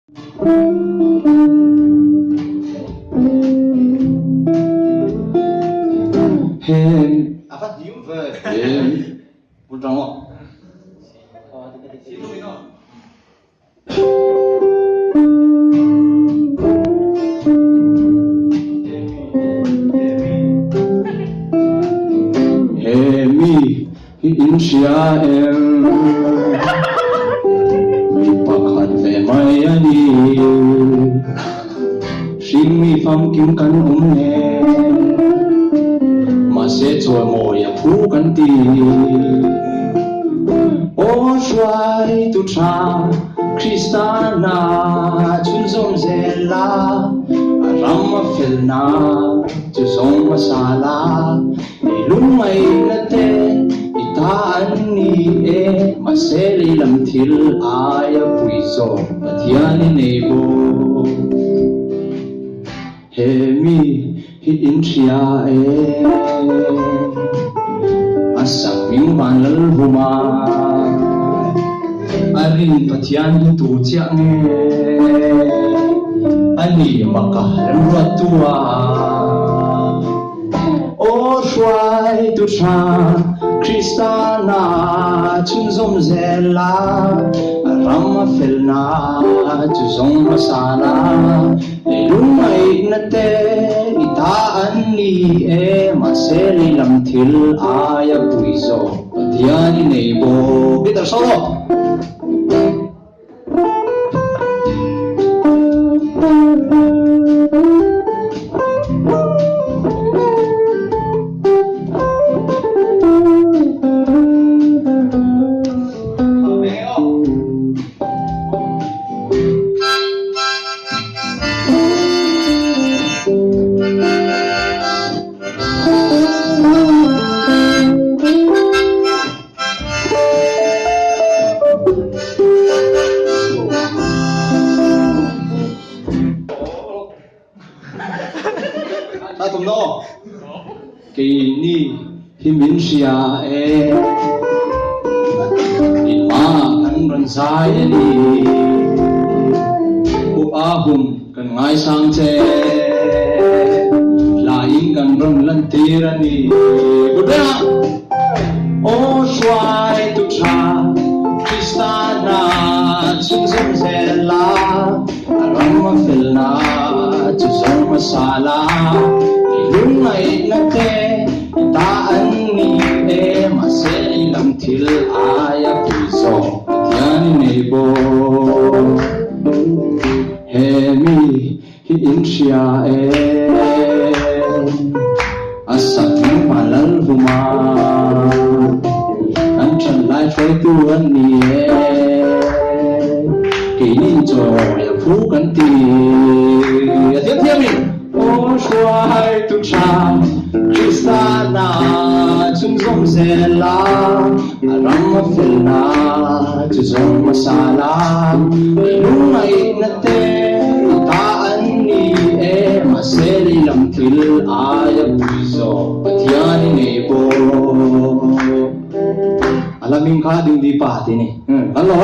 Apa dium ve? Bukan mo. Hemi Insyael Pakhat ve mayani Shimi fam kim kan umne Mase chua moya phu kan ti O shwai tu cha Kristana chun zom zela Rama filna tu zom masala Ilung mai nate itaan ni maseli lam thil aya puiso pathiani nebo Hemi hi inchia asaping banal huma arin pathiani tu chia ani makahalan ruatua O shwai tu cha Kristana chun zom zela Rama filna tu zom masala Lelung mai nate itaan ni maseli lam thil aya puiso patiani nebo Bitar solo Kini himinsia Ilma kan ransaya ni Uahum kan ngai sang che Laing kan ram lantira ni Budaya O shwai tu cha Kristana chun zom zela Rama filna tu zom masala Ilung mai nate itaan ni maseli lam thil aya puiso patiani nebo Hemi hi inchia asaping malal huma Anchan lai fai tu ani Kini cho ya phu kan ti Tiếp tiếp đi O shwai tu cha Kristana chun zom zela Rama filna tu zom masala Ilung mai nate itaan ni maseli lam thil aya puiso patiani nebo Alaming ka ding di pati ni Hello